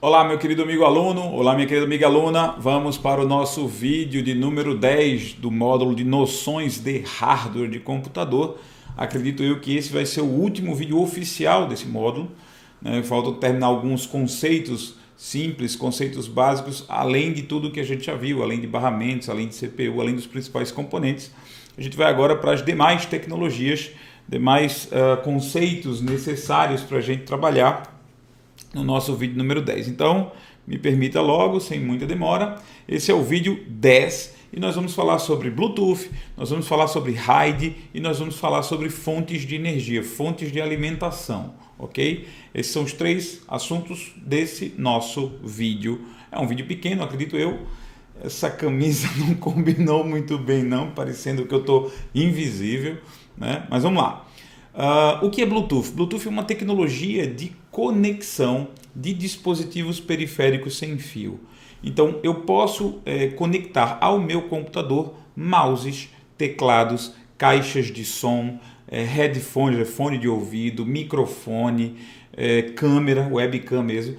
Olá, meu querido amigo aluno, olá, minha querida amiga aluna. Vamos para o nosso vídeo de número 10 do módulo de noções de hardware de computador. Acredito eu que esse vai ser o último vídeo oficial desse módulo, né? Falta terminar alguns conceitos simples, conceitos básicos, além de tudo que a gente já viu, além de barramentos, além de CPU, além dos principais componentes. A gente vai agora para as demais tecnologias, demais conceitos necessários para a gente trabalhar no nosso vídeo número 10. Então, me permita logo, sem muita demora, esse é o vídeo 10 e nós vamos falar sobre Bluetooth, nós vamos falar sobre RAID e nós vamos falar sobre fontes de energia, fontes de alimentação, ok? Esses são os três assuntos desse nosso vídeo. É um vídeo pequeno, acredito eu. Essa camisa não combinou muito bem não, parecendo que eu estou invisível, né? Mas vamos lá. O que é Bluetooth? Bluetooth é uma tecnologia de conexão de dispositivos periféricos sem fio. Então eu posso conectar ao meu computador mouses, teclados, caixas de som, headphones, fone de ouvido, microfone, câmera, webcam mesmo,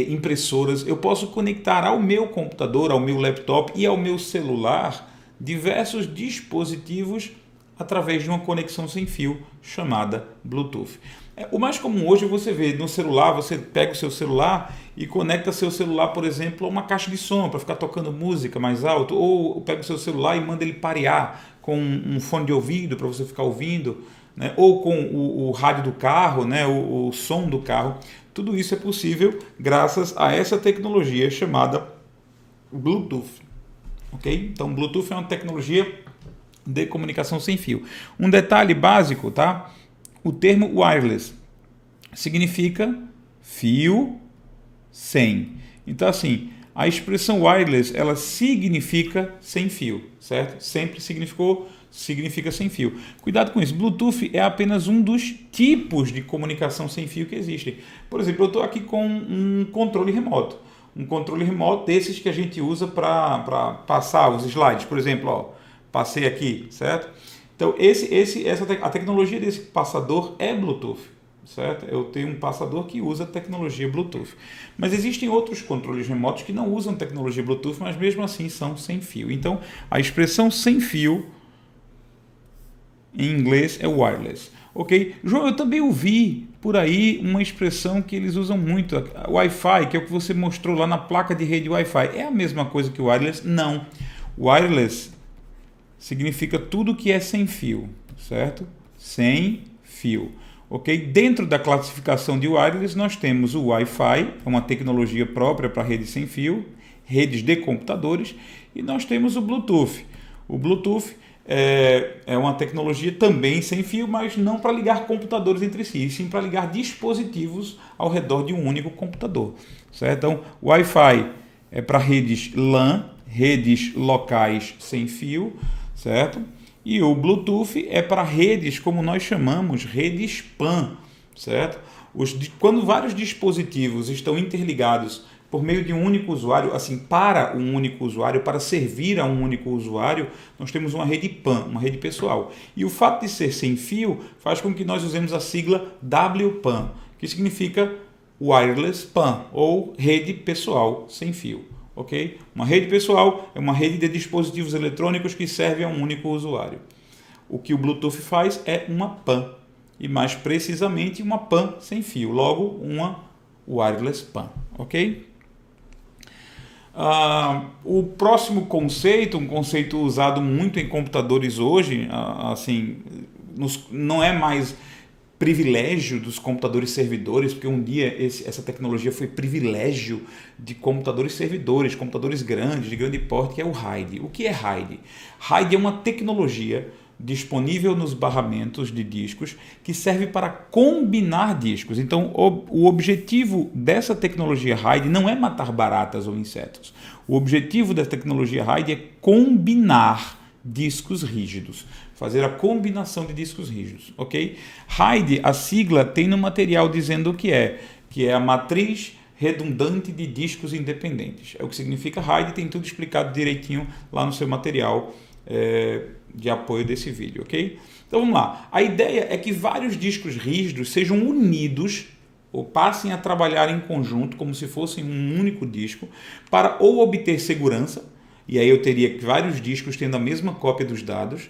impressoras. Eu posso conectar ao meu computador, ao meu laptop e ao meu celular diversos dispositivos através de uma conexão sem fio chamada Bluetooth. O mais comum hoje você vê no celular, você pega o seu celular e conecta seu celular, por exemplo, a uma caixa de som para ficar tocando música mais alto, ou pega o seu celular e manda ele parear com um fone de ouvido para você ficar ouvindo, né? Ou com o rádio do carro, né? o som do carro. Tudo isso é possível graças a essa tecnologia chamada Bluetooth. Ok? Então, Bluetooth é uma tecnologia de comunicação sem fio. Um detalhe básico, tá? O termo wireless significa fio sem. Então, assim, a expressão wireless, ela significa sem fio, certo? Sempre significa sem fio. Cuidado com isso. Bluetooth é apenas um dos tipos de comunicação sem fio que existem. Por exemplo, eu estou aqui com um controle remoto. Um controle remoto desses que a gente usa para passar os slides. Por exemplo, ó, passei aqui, certo? Então, a tecnologia desse passador é Bluetooth, certo? Eu tenho um passador que usa tecnologia Bluetooth. Mas existem outros controles remotos que não usam tecnologia Bluetooth, mas mesmo assim são sem fio. Então, a expressão sem fio, em inglês, é wireless. Ok? João, eu também ouvi por aí uma expressão que eles usam muito, Wi-Fi, que é o que você mostrou lá na placa de rede Wi-Fi. É a mesma coisa que wireless? Não. Wireless significa tudo que é sem fio, certo? Sem fio, ok? Dentro da classificação de wireless, nós temos o Wi-Fi, é uma tecnologia própria para redes sem fio, redes de computadores, e nós temos o Bluetooth. O Bluetooth é uma tecnologia também sem fio, mas não para ligar computadores entre si, e sim para ligar dispositivos ao redor de um único computador, certo? Então, o Wi-Fi é para redes LAN, redes locais sem fio, certo? E o Bluetooth é para redes, como nós chamamos, redes PAN, certo? Quando vários dispositivos estão interligados por meio de um único usuário, assim, para um único usuário, para servir a um único usuário, nós temos uma rede PAN, uma rede pessoal. E o fato de ser sem fio faz com que nós usemos a sigla WPAN, que significa Wireless PAN, ou rede pessoal sem fio. Okay? Uma rede pessoal é uma rede de dispositivos eletrônicos que serve a um único usuário. O que o Bluetooth faz é uma PAN, e mais precisamente uma PAN sem fio, logo uma wireless PAN. Ok? O próximo conceito, um conceito usado muito em computadores hoje, assim, não é mais privilégio dos computadores servidores, porque um dia essa tecnologia foi privilégio de computadores servidores, computadores grandes, de grande porte, que é o RAID. O que é RAID? RAID é uma tecnologia disponível nos barramentos de discos que serve para combinar discos. Então, o objetivo dessa tecnologia RAID não é matar baratas ou insetos. O objetivo da tecnologia RAID é combinar discos rígidos, fazer a combinação de discos rígidos, ok? RAID, a sigla, tem no material dizendo o que é a matriz redundante de discos independentes. É o que significa RAID, tem tudo explicado direitinho lá no seu material de apoio desse vídeo, ok? Então vamos lá. A ideia é que vários discos rígidos sejam unidos ou passem a trabalhar em conjunto como se fossem um único disco para ou obter segurança, e aí eu teria vários discos tendo a mesma cópia dos dados,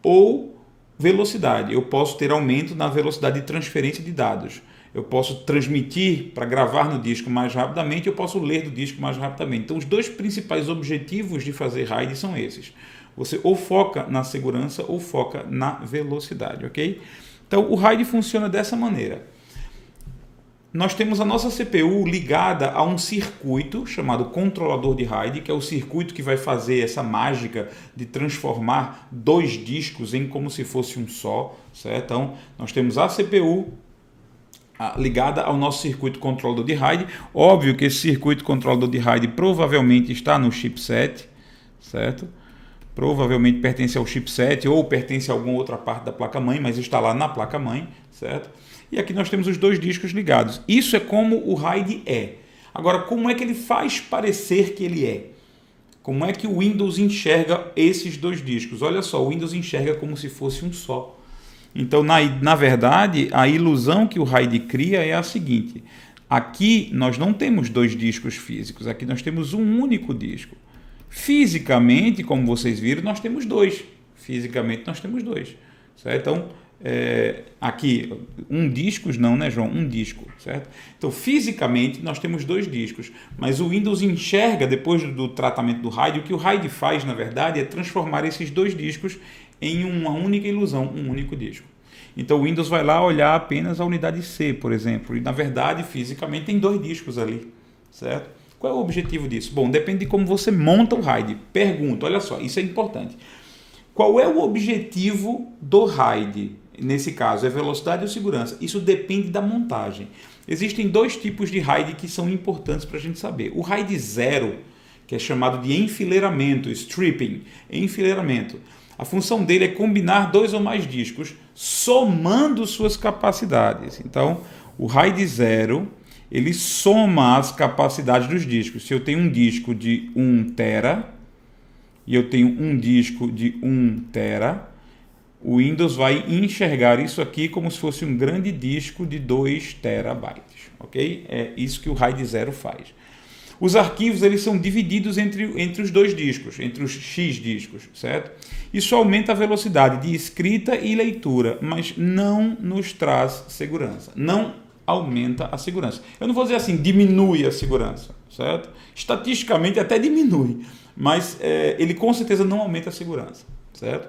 ou velocidade. Eu posso ter aumento na velocidade de transferência de dados. Eu posso transmitir para gravar no disco mais rapidamente, eu posso ler do disco mais rapidamente. Então, os dois principais objetivos de fazer RAID são esses. Você ou foca na segurança ou foca na velocidade, ok? Então, o RAID funciona dessa maneira. Nós temos a nossa CPU ligada a um circuito chamado controlador de RAID, que é o circuito que vai fazer essa mágica de transformar dois discos em como se fosse um só, certo? Então, nós temos a CPU ligada ao nosso circuito controlador de RAID. Óbvio que esse circuito controlador de RAID provavelmente está no chipset, certo? Provavelmente pertence ao chipset ou pertence a alguma outra parte da placa-mãe, mas está lá na placa-mãe, certo? E aqui nós temos os dois discos ligados. Isso é como o RAID é. Agora, como é que ele faz parecer que ele é? Como é que o Windows enxerga esses dois discos? Olha só, o Windows enxerga como se fosse um só. Então, na verdade, a ilusão que o RAID cria é a seguinte. Aqui nós não temos dois discos físicos, aqui nós temos um único disco. Fisicamente, como vocês viram, nós temos dois. Fisicamente nós temos dois. Certo? Então, aqui, um disco, não, né, João? Um disco, certo? Então, fisicamente, nós temos dois discos, mas o Windows enxerga, depois do tratamento do RAID, o que o RAID faz, na verdade, é transformar esses dois discos em uma única ilusão, um único disco. Então, o Windows vai lá olhar apenas a unidade C, por exemplo, e, na verdade, fisicamente, tem dois discos ali, certo? Qual é o objetivo disso? Bom, depende de como você monta o RAID. Pergunta, olha só, isso é importante. Qual é o objetivo do RAID? Nesse caso, é velocidade ou segurança? Isso depende da montagem. Existem dois tipos de RAID que são importantes para a gente saber. O RAID 0, que é chamado de enfileiramento, stripping, enfileiramento. A função dele é combinar dois ou mais discos, somando suas capacidades. Então, o RAID 0, ele soma as capacidades dos discos. Se eu tenho um disco de 1 tera e eu tenho um disco de 1 tera, o Windows vai enxergar isso aqui como se fosse um grande disco de 2 terabytes, ok? É isso que o RAID 0 faz. Os arquivos eles são divididos entre os dois discos, entre os X discos, certo? Isso aumenta a velocidade de escrita e leitura, mas não nos traz segurança. Não aumenta a segurança. Eu não vou dizer assim, diminui a segurança, certo? Estatisticamente até diminui, mas ele com certeza não aumenta a segurança, certo?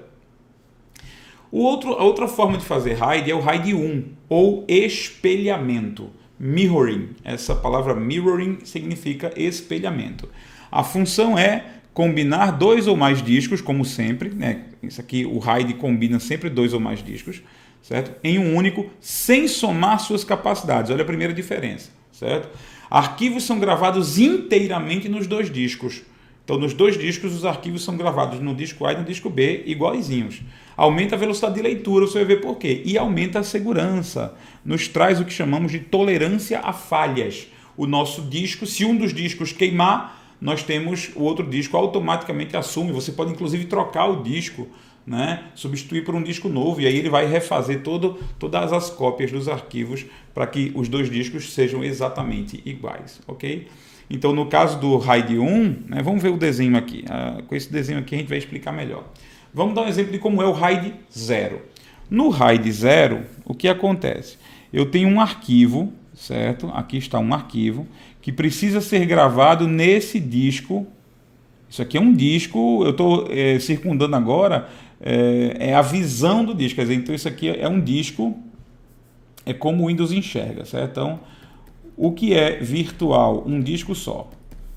A outra forma de fazer RAID é o RAID 1, ou espelhamento. Mirroring. Essa palavra mirroring significa espelhamento. A função é combinar dois ou mais discos, como sempre, né? Isso aqui, o RAID combina sempre dois ou mais discos, certo? Em um único, sem somar suas capacidades. Olha a primeira diferença, certo? Arquivos são gravados inteiramente nos dois discos. Então, nos dois discos, os arquivos são gravados no disco A e no disco B iguaizinhos. Aumenta a velocidade de leitura, você vai ver por quê. E aumenta a segurança. Nos traz o que chamamos de tolerância a falhas. O nosso disco, se um dos discos queimar, nós temos o outro disco automaticamente assume. Você pode, inclusive, trocar o disco, né? Substituir por um disco novo. E aí ele vai refazer todas as cópias dos arquivos para que os dois discos sejam exatamente iguais, ok? Então, no caso do RAID 1, né, vamos ver o desenho aqui. Com esse desenho aqui a gente vai explicar melhor. Vamos dar um exemplo de como é o RAID 0. No RAID 0, o que acontece? Eu tenho um arquivo, certo? Aqui está um arquivo que precisa ser gravado nesse disco. Isso aqui é um disco, eu estou circundando agora, é a visão do disco. Quer dizer, então isso aqui é um disco, é como o Windows enxerga, certo? Então, o que é virtual? Um disco só,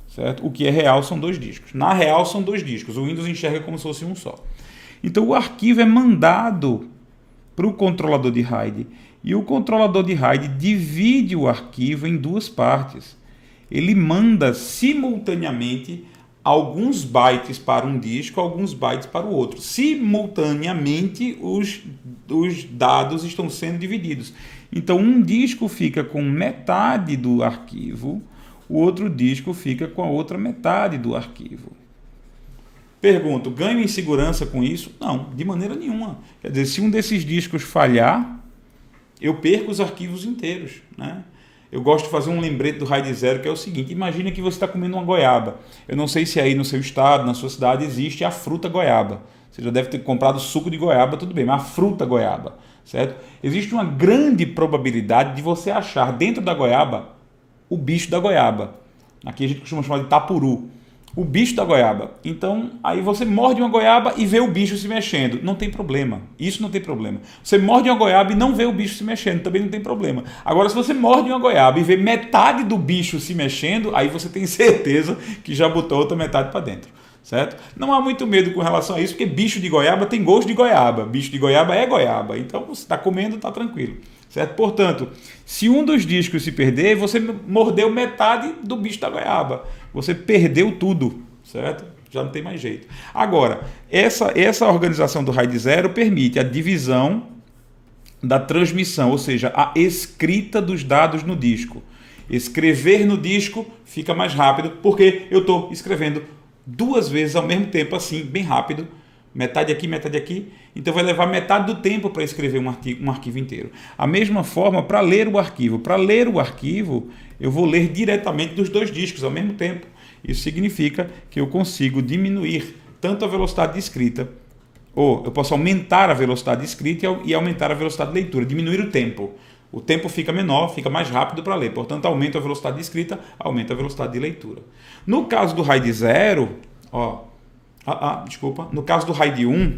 certo? O que é real são dois discos. Na real são dois discos, o Windows enxerga como se fosse um só. Então o arquivo é mandado para o controlador de RAID e o controlador de RAID divide o arquivo em duas partes. Ele manda simultaneamente alguns bytes para um disco, alguns bytes para o outro. Simultaneamente os dados estão sendo divididos. Então um disco fica com metade do arquivo, o outro disco fica com a outra metade do arquivo. Pergunto, ganho em segurança com isso? Não, de maneira nenhuma. Quer dizer, se um desses discos falhar, eu perco os arquivos inteiros, né? eu gosto de fazer um lembrete do raio de zero, que é o seguinte: imagina que você está comendo uma goiaba. Eu não sei se aí no seu estado, na sua cidade, existe a fruta goiaba. Você já deve ter comprado suco de goiaba, tudo bem, mas a fruta goiaba, certo? Existe uma grande probabilidade de você achar dentro da goiaba o bicho da goiaba. Aqui a gente costuma chamar de tapuru. O bicho da goiaba. Então, aí você morde uma goiaba e vê o bicho se mexendo. Não tem problema. Isso não tem problema. Você morde uma goiaba e não vê o bicho se mexendo. Também não tem problema. Agora, se você morde uma goiaba e vê metade do bicho se mexendo, aí você tem certeza que já botou outra metade para dentro. Certo? Não há muito medo com relação a isso, porque bicho de goiaba tem gosto de goiaba. Bicho de goiaba é goiaba. Então, você está comendo, está tranquilo. Certo? Portanto, se um dos discos se perder, você mordeu metade do bicho da goiaba. Você perdeu tudo, certo? Já não tem mais jeito. Agora, essa organização do RAID 0 permite a divisão da transmissão, ou seja, a escrita dos dados no disco. Escrever no disco fica mais rápido, porque eu estou escrevendo 2 vezes ao mesmo tempo, assim, bem rápido. Metade aqui, metade aqui. Então vai levar metade do tempo para escrever um arquivo inteiro. A mesma forma para ler o arquivo. Para ler o arquivo, eu vou ler diretamente dos 2 discos ao mesmo tempo. Isso significa que eu consigo diminuir tanto a velocidade de escrita, ou eu posso aumentar a velocidade de escrita e aumentar a velocidade de leitura, diminuir o tempo. O tempo fica menor, fica mais rápido para ler. Portanto, aumenta a velocidade de escrita, aumenta a velocidade de leitura. No caso do RAID 0, no caso do RAID 1,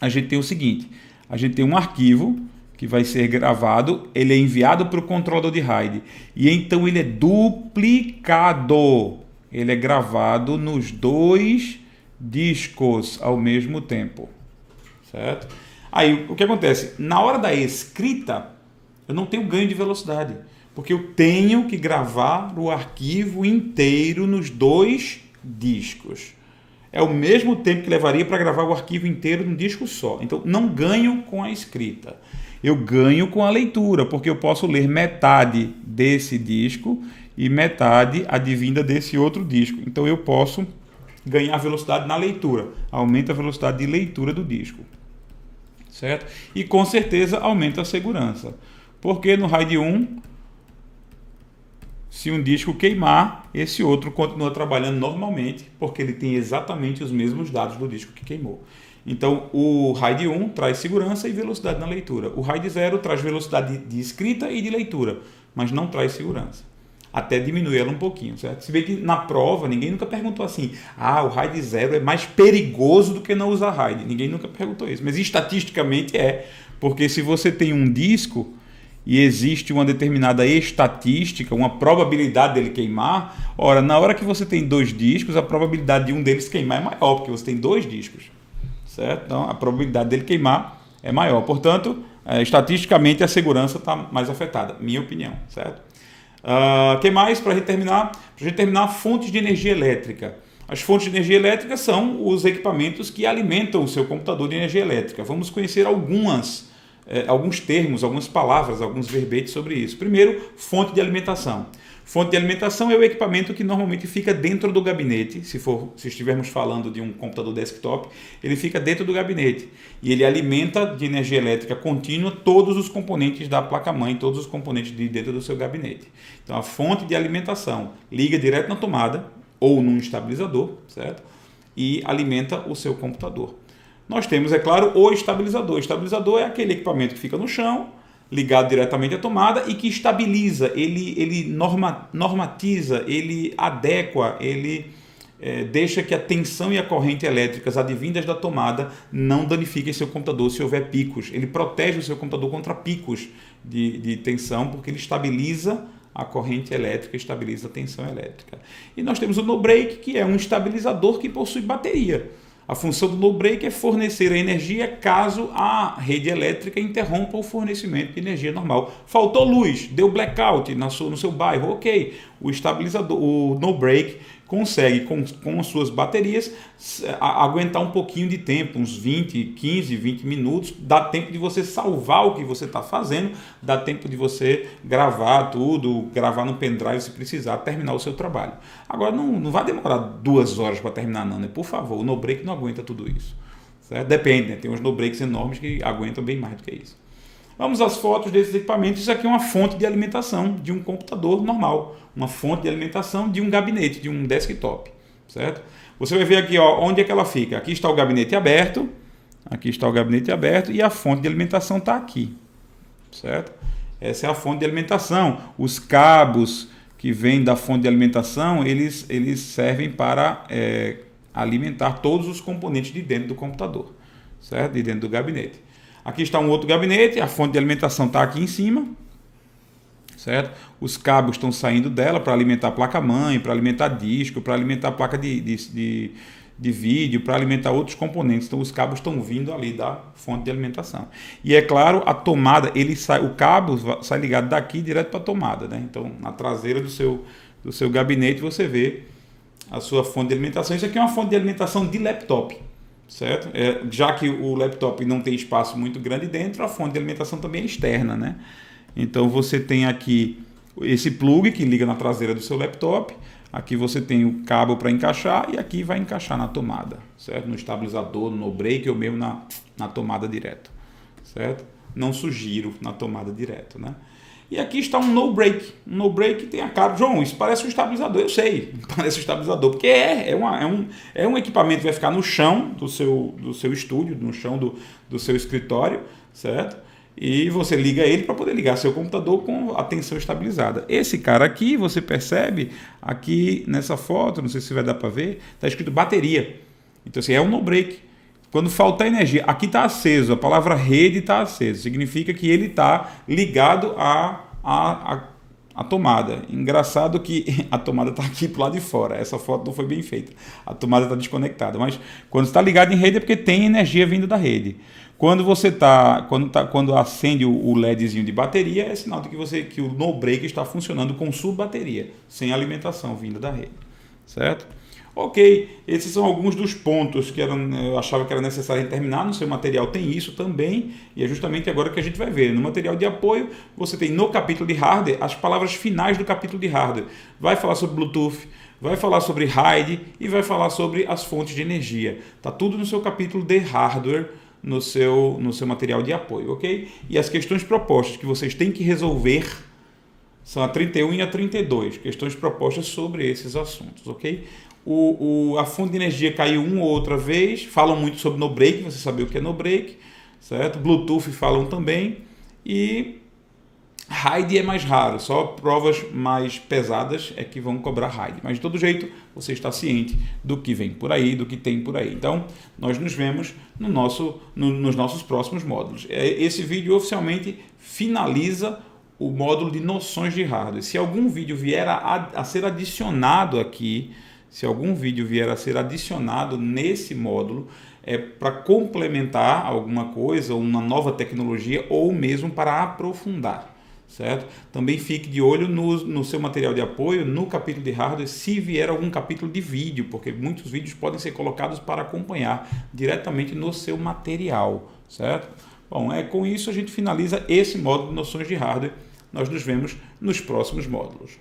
a gente tem o seguinte: a gente tem um arquivo que vai ser gravado, ele é enviado para o controlador de RAID, e então ele é duplicado. Ele é gravado nos 2 discos ao mesmo tempo. Certo? Aí, o que acontece? Na hora da escrita, eu não tenho ganho de velocidade, porque eu tenho que gravar o arquivo inteiro nos 2 discos. É o mesmo tempo que levaria para gravar o arquivo inteiro num disco só. Então, não ganho com a escrita. Eu ganho com a leitura, porque eu posso ler metade desse disco e metade advinda desse outro disco. Então, eu posso ganhar velocidade na leitura. Aumenta a velocidade de leitura do disco. Certo? E, com certeza, aumenta a segurança. Porque no RAID 1... se um disco queimar, esse outro continua trabalhando normalmente, porque ele tem exatamente os mesmos dados do disco que queimou. Então, o RAID 1 traz segurança e velocidade na leitura. O RAID 0 traz velocidade de escrita e de leitura, mas não traz segurança. Até diminui ela um pouquinho, certo? Se vê que na prova, ninguém nunca perguntou assim: o RAID 0 é mais perigoso do que não usar RAID. Ninguém nunca perguntou isso, mas estatisticamente é, porque se você tem um disco e existe uma determinada estatística, uma probabilidade dele queimar, ora, na hora que você tem 2 discos, a probabilidade de um deles queimar é maior, porque você tem 2 discos, certo? Então, a probabilidade dele queimar é maior. Portanto, estatisticamente, a segurança está mais afetada, minha opinião, certo? Que mais para a gente terminar? Para a gente terminar, fontes de energia elétrica. As fontes de energia elétrica são os equipamentos que alimentam o seu computador de energia elétrica. Vamos conhecer alguns termos, algumas palavras, alguns verbetes sobre isso. Primeiro, fonte de alimentação. Fonte de alimentação é o equipamento que normalmente fica dentro do gabinete. Se estivermos falando de um computador desktop, ele fica dentro do gabinete e ele alimenta de energia elétrica contínua todos os componentes da placa-mãe, todos os componentes de dentro do seu gabinete. Então, a fonte de alimentação liga direto na tomada ou num estabilizador, certo? E alimenta o seu computador. Nós temos, é claro, o estabilizador. O estabilizador é aquele equipamento que fica no chão, ligado diretamente à tomada e que estabiliza, ele normatiza, ele adequa, ele deixa que a tensão e a corrente elétricas advindas da tomada não danifiquem seu computador se houver picos. Ele protege o seu computador contra picos de tensão, porque ele estabiliza a corrente elétrica, estabiliza a tensão elétrica. E nós temos o no-break, que é um estabilizador que possui bateria. A função do no-break é fornecer a energia caso a rede elétrica interrompa o fornecimento de energia normal. Faltou luz, deu blackout no seu bairro, ok. O estabilizador, o no-break, consegue com as suas baterias aguentar um pouquinho de tempo, uns 15, 20 minutos, dá tempo de você salvar o que você está fazendo, dá tempo de você gravar tudo, gravar no pendrive se precisar, terminar o seu trabalho. Agora não vai demorar 2 horas para terminar não, né? Por favor, o no-break não aguenta tudo isso. Certo? Depende, né? Tem uns no-breaks enormes que aguentam bem mais do que isso. Vamos às fotos desses equipamentos. Isso aqui é uma fonte de alimentação de um computador normal, uma fonte de alimentação de um gabinete, de um desktop, certo? Você vai ver aqui, ó, onde é que ela fica. Aqui está o gabinete aberto, e a fonte de alimentação está aqui, certo? Essa é a fonte de alimentação. Os cabos que vêm da fonte de alimentação, eles servem para alimentar todos os componentes de dentro do computador, certo? De dentro do gabinete. Aqui está um outro gabinete, a fonte de alimentação está aqui em cima, certo? Os cabos estão saindo dela para alimentar a placa-mãe, para alimentar disco, para alimentar a placa de vídeo, para alimentar outros componentes. Então os cabos estão vindo ali da fonte de alimentação. E é claro, a tomada, o cabo sai ligado daqui direto para a tomada, né? Então na traseira do seu gabinete você vê a sua fonte de alimentação. Isso aqui é uma fonte de alimentação de laptop, certo? Já que o laptop não tem espaço muito grande dentro, a fonte de alimentação também é externa, né? Então você tem aqui esse plug que liga na traseira do seu laptop, aqui você tem o cabo para encaixar e aqui vai encaixar na tomada, certo? No estabilizador, no break ou mesmo na tomada direto, certo? Não sugiro na tomada direto, né? E aqui está um no-break. Um no-break tem a cara... João, isso parece um estabilizador. Eu sei, parece um estabilizador, porque é um equipamento que vai ficar no chão do seu estúdio, no chão do seu escritório, certo? E você liga ele para poder ligar seu computador com a tensão estabilizada. Esse cara aqui, você percebe, aqui nessa foto, não sei se vai dar para ver, está escrito bateria. Então, assim, é um no-break. Quando faltar energia, aqui está aceso, a palavra rede está acesa, significa que ele está ligado à tomada. Engraçado que a tomada está aqui para o lado de fora, essa foto não foi bem feita, a tomada está desconectada, mas quando está ligado em rede é porque tem energia vindo da rede. Quando acende o LEDzinho de bateria, é sinal de que o no-break está funcionando com sua bateria, sem alimentação vinda da rede, certo? Ok, esses são alguns dos pontos que eu achava que era necessário terminar. No seu material tem isso também, e é justamente agora que a gente vai ver. No material de apoio, você tem no capítulo de hardware as palavras finais do capítulo de hardware. Vai falar sobre Bluetooth, vai falar sobre RAID e vai falar sobre as fontes de energia. Está tudo no seu capítulo de hardware, no seu material de apoio, ok? E as questões propostas que vocês têm que resolver são a 31 e a 32, questões propostas sobre esses assuntos, ok? A fonte de energia caiu uma ou outra vez, falam muito sobre no-break, você sabe o que é no-break, certo? Bluetooth falam também, e RAID é mais raro, só provas mais pesadas é que vão cobrar RAID, mas de todo jeito você está ciente do que vem por aí, do que tem por aí. Então, nós nos vemos nos nossos próximos módulos. Esse vídeo oficialmente finaliza o módulo de noções de hardware. Se algum vídeo vier a ser adicionado aqui, nesse módulo, é para complementar alguma coisa, uma nova tecnologia ou mesmo para aprofundar, certo? Também fique de olho no seu material de apoio, no capítulo de hardware, se vier algum capítulo de vídeo, porque muitos vídeos podem ser colocados para acompanhar diretamente no seu material, certo? Bom, com isso a gente finaliza esse módulo de noções de hardware. Nós nos vemos nos próximos módulos.